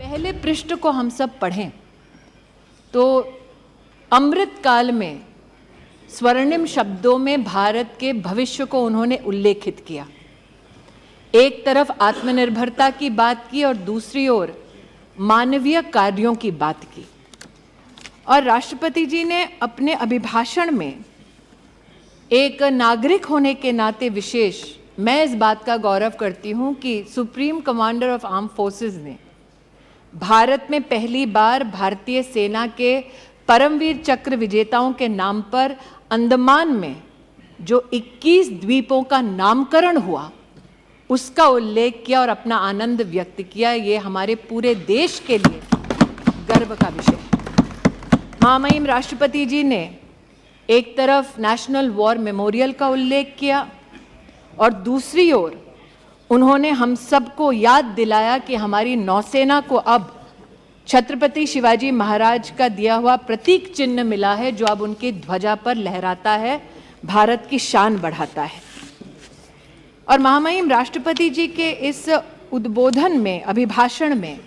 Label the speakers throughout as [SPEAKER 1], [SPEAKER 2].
[SPEAKER 1] पहले पृष्ठ को हम सब पढ़ें तो अमृत काल में स्वर्णिम शब्दों में भारत के भविष्य को उन्होंने उल्लेखित किया। एक तरफ आत्मनिर्भरता की बात की और दूसरी ओर मानवीय कार्यों की बात की। और राष्ट्रपति जी ने अपने अभिभाषण में एक नागरिक होने के नाते विशेष मैं इस बात का गौरव करती हूं कि supreme commander of arm forces ने भारत में पहली बार भारतीय सेना के परमवीर चक्र विजेताओं के नाम पर अंडमान में जो 21 द्वीपों का नामकरण हुआ उसका उल्लेख किया और अपना आनंद व्यक्त किया। ये हमारे पूरे देश के लिए गर्व का विषय है। महामहिम राष्ट्रपति जी ने एक तरफ नेशनल वॉर मेमोरियल का उल्लेख किया और दूसरी ओर उन्होंने हम सबको याद दिलाया कि हमारी नौसेना को अब छत्रपति शिवाजी महाराज का दिया हुआ प्रतीक चिन्ह मिला है जो अब उनकी ध्वजा पर लहराता है, भारत की शान बढ़ाता है। और महामहिम राष्ट्रपति जी के इस उद्बोधन में, अभिभाषण में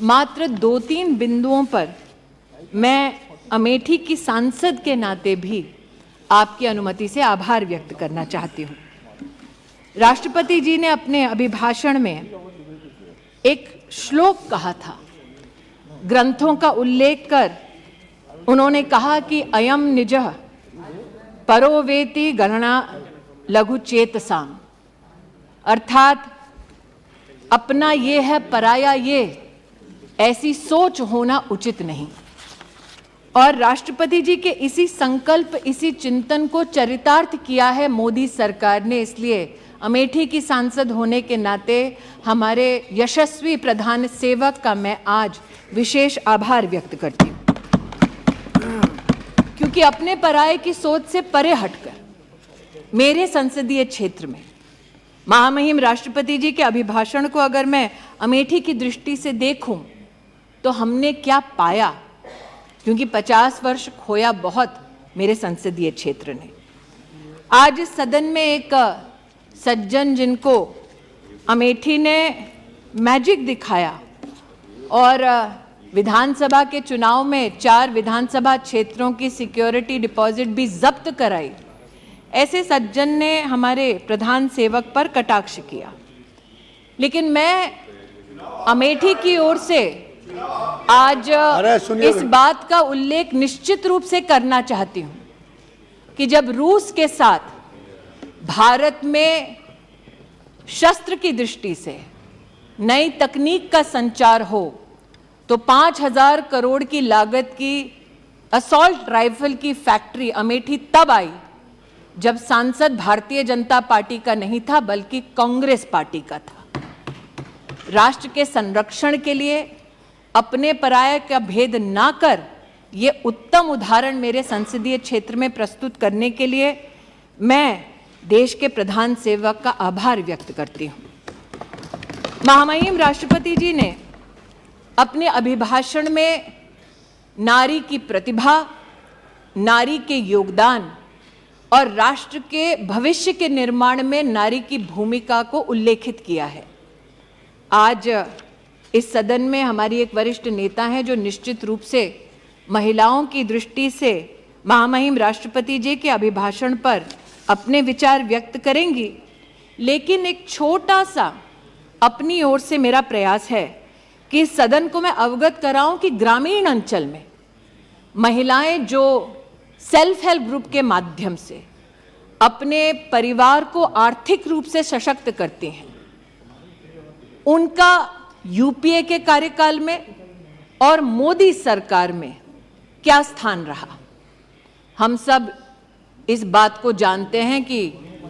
[SPEAKER 1] मात्र 2-3 बिंदुओं पर मैं अमेठी की सांसद के नाते भी आपकी अनुमति से आभार व्यक्त करना चाहती हूँ। राष्ट्रपति जी ने अपने अभिभाषण में एक श्लोक कहा था, ग्रंथों का उल्लेख कर उन्होंने कहा कि अयम निजः परो वेति गणना लघु चेतसाम, अर्थात अपना ये है पराया ये, ऐसी सोच होना उचित नहीं। और राष्ट्रपति जी के इसी संकल्प, इसी चिंतन को चरितार्थ किया है मोदी सरकार ने। इसलिए अमेठी की सांसद होने के नाते हमारे यशस्वी प्रधान सेवक का मैं आज विशेष आभार व्यक्त करती हूँ, क्योंकि अपने पराये की सोच से परे हटकर मेरे संसदीय क्षेत्र में महामहिम राष्ट्रपति जी के अभिभाषण को अगर मैं अमेठी की दृष्टि से देखूं तो हमने क्या पाया, क्योंकि 50 वर्ष खोया बहुत मेरे संसदीय क्षेत्र ने। आज इस सदन में एक सज्जन जिनको अमेठी ने मैजिक दिखाया और विधानसभा के चुनाव में 4 विधानसभा क्षेत्रों की सिक्योरिटी डिपॉजिट भी जब्त कराई, ऐसे सज्जन ने हमारे प्रधान सेवक पर कटाक्ष किया। लेकिन मैं अमेठी की ओर से आज इस बात का उल्लेख निश्चित रूप से करना चाहती हूं कि जब रूस के साथ भारत में शस्त्र की दृष्टि से नई तकनीक का संचार हो तो 5,000 करोड़ की लागत की असॉल्ट राइफल की फैक्ट्री अमेठी तब आई जब सांसद भारतीय जनता पार्टी का नहीं था बल्कि कांग्रेस पार्टी का था। राष्ट्र के संरक्षण के लिए अपने पराये का भेद ना कर ये उत्तम उदाहरण मेरे संसदीय क्षेत्र में प्रस्तुत करने के लिए मैं देश के प्रधान सेवक का आभार व्यक्त करती हूं। महामहिम राष्ट्रपति जी ने अपने अभिभाषण में नारी की प्रतिभा, नारी के योगदान और राष्ट्र के भविष्य के निर्माण में नारी की भूमिका को उल्लेखित किया है। आज इस सदन में हमारी एक वरिष्ठ नेता हैं जो निश्चित रूप से महिलाओं की दृष्टि से महामहिम राष्ट्रपति जी के अभिभाषण पर अपने विचार व्यक्त करेंगी। लेकिन एक छोटा सा अपनी ओर से मेरा प्रयास है कि इस सदन को मैं अवगत कराऊं कि ग्रामीण अंचल में महिलाएं जो सेल्फ हेल्प ग्रुप के माध्यम से अपने परिवार को आर्थिक रूप से सशक्त करती हैं, उनका यूपीए के कार्यकाल में और मोदी सरकार में क्या स्थान रहा। हम सब इस बात को जानते हैं कि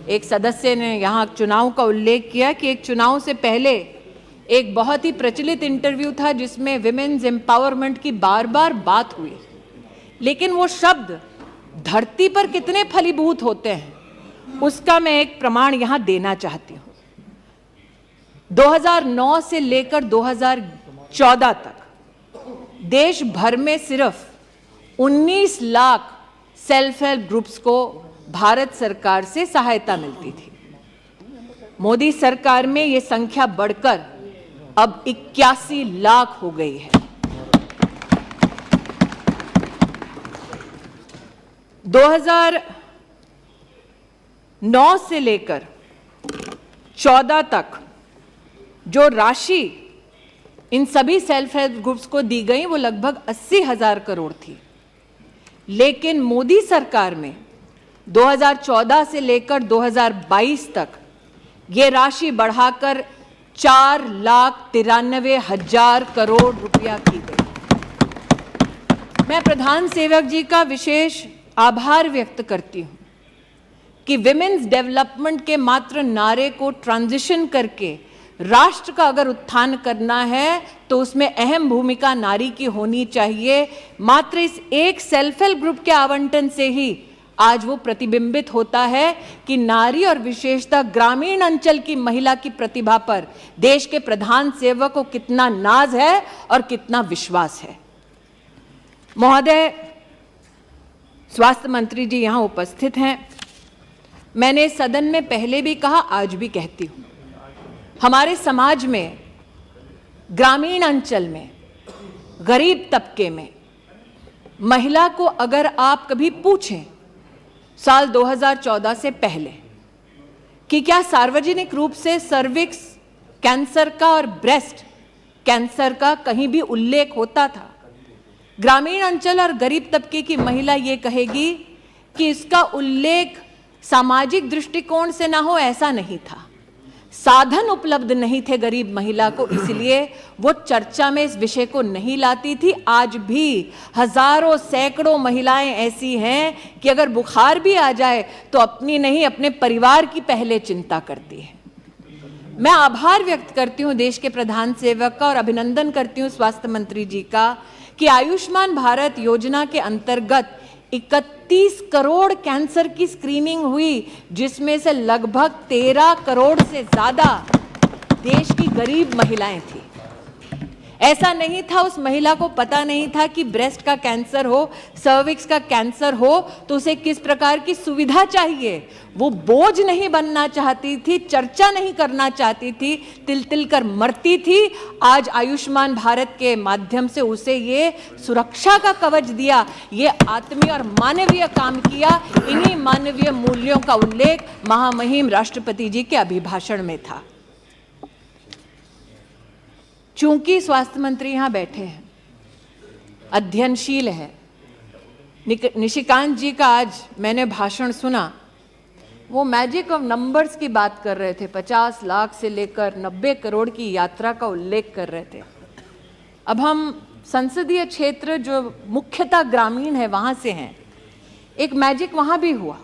[SPEAKER 1] एक सदस्य ने यहाँ चुनाव का उल्लेख किया कि एक चुनाव से पहले एक बहुत ही प्रचलित इंटरव्यू था जिसमें विमेन्स एम्पावरमेंट की बार बार बात हुई, लेकिन वो शब्द धरती पर कितने फलीभूत होते हैं उसका मैं एक प्रमाण यहाँ देना चाहती हूँ। 2009 से लेकर 2014 तक देश भर में सिर्फ 19 लाख सेल्फ हेल्प ग्रुप्स को भारत सरकार से सहायता मिलती थी। मोदी सरकार में ये संख्या बढ़कर अब 81 लाख हो गई है। 2009 से लेकर 14 तक जो राशि इन सभी सेल्फ हेल्प ग्रुप्स को दी गई वो लगभग 80,000 करोड़ थी, लेकिन मोदी सरकार में 2014 से लेकर 2022 तक ये राशि बढ़ाकर 4,93,000 करोड़ रुपया की गई। मैं प्रधान सेवक जी का विशेष आभार व्यक्त करती हूं कि विमेन्स डेवलपमेंट के मात्र नारे को ट्रांजिशन करके राष्ट्र का अगर उत्थान करना है तो उसमें अहम भूमिका नारी की होनी चाहिए। मात्र इस एक सेल्फ हेल्प ग्रुप के आवंटन से ही आज वो प्रतिबिंबित होता है कि नारी और विशेषतः ग्रामीण अंचल की महिला की प्रतिभा पर देश के प्रधान सेवक को कितना नाज है और कितना विश्वास है। महोदय, स्वास्थ्य मंत्री जी यहां उपस्थित हैं। मैंने सदन में पहले भी कहा, आज भी कहती हूं, हमारे समाज में, ग्रामीण अंचल में, गरीब तबके में महिला को अगर आप कभी पूछें साल 2014 से पहले कि क्या सार्वजनिक रूप से सर्विक्स कैंसर का और ब्रेस्ट कैंसर का कहीं भी उल्लेख होता था, ग्रामीण अंचल और गरीब तबके की महिला ये कहेगी कि इसका उल्लेख सामाजिक दृष्टिकोण से ना हो, ऐसा नहीं था। साधन उपलब्ध नहीं थे गरीब महिला को, इसलिए वो चर्चा में इस विषय को नहीं लाती थी। आज भी हजारों सैकड़ों महिलाएं ऐसी हैं कि अगर बुखार भी आ जाए तो अपनी नहीं, अपने परिवार की पहले चिंता करती है। मैं आभार व्यक्त करती हूं देश के प्रधान सेवक का और अभिनंदन करती हूं स्वास्थ्य मंत्री जी का कि आयुष्मान भारत योजना के अंतर्गत 31 करोड़ कैंसर की स्क्रीनिंग हुई, जिसमें से लगभग 13 करोड़ से ज्यादा देश की गरीब महिलाएं थी। ऐसा नहीं था उस महिला को पता नहीं था कि ब्रेस्ट का कैंसर हो, सर्विक्स का कैंसर हो तो उसे किस प्रकार की सुविधा चाहिए। वो बोझ नहीं बनना चाहती थी, चर्चा नहीं करना चाहती थी, तिल तिल कर मरती थी। आज आयुष्मान भारत के माध्यम से उसे ये सुरक्षा का कवच दिया, ये आत्मीय और मानवीय काम किया। इन्हीं मानवीय मूल्यों का उल्लेख महामहिम राष्ट्रपति जी के अभिभाषण में था। चूंकि स्वास्थ्य मंत्री यहां बैठे हैं, अध्ययनशील है, निशिकांत जी का आज मैंने भाषण सुना, वो मैजिक ऑफ नंबर्स की बात कर रहे थे। 50 लाख से लेकर 90 करोड़ की यात्रा का उल्लेख कर रहे थे। अब हम संसदीय क्षेत्र जो मुख्यतः ग्रामीण है वहां से हैं, एक मैजिक वहां भी हुआ।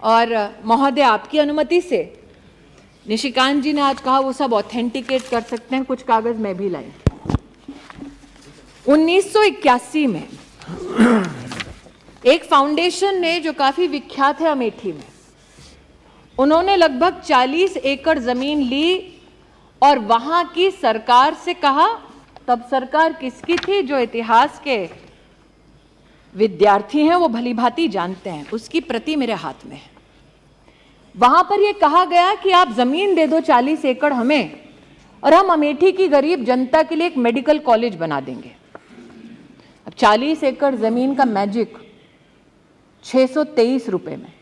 [SPEAKER 1] और महोदय, आपकी अनुमति से निशिकांत जी ने आज कहा वो सब ऑथेंटिकेट कर सकते हैं, कुछ कागज मैं भी लाई। 1981 में एक फाउंडेशन ने, जो काफी विख्यात है अमेठी में, उन्होंने लगभग 40 एकड़ जमीन ली और वहां की सरकार से कहा, तब सरकार किसकी थी, जो इतिहास के विद्यार्थी हैं वो भली भांति जानते हैं, उसकी प्रति मेरे हाथ में है। वहां पर यह कहा गया कि आप जमीन दे दो 40 एकड़ हमें और हम अमेठी की गरीब जनता के लिए एक मेडिकल कॉलेज बना देंगे। अब 40 एकड़ जमीन का मैजिक 623 रुपए में।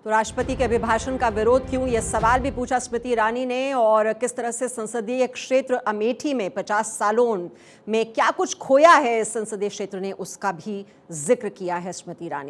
[SPEAKER 2] तो राष्ट्रपति के अभिभाषण का विरोध क्यों, यह सवाल भी पूछा स्मृति ईरानी ने। और किस तरह से संसदीय क्षेत्र अमेठी में 50 सालों में क्या कुछ खोया है इस संसदीय क्षेत्र ने, उसका भी जिक्र किया है स्मृति ईरानी ने।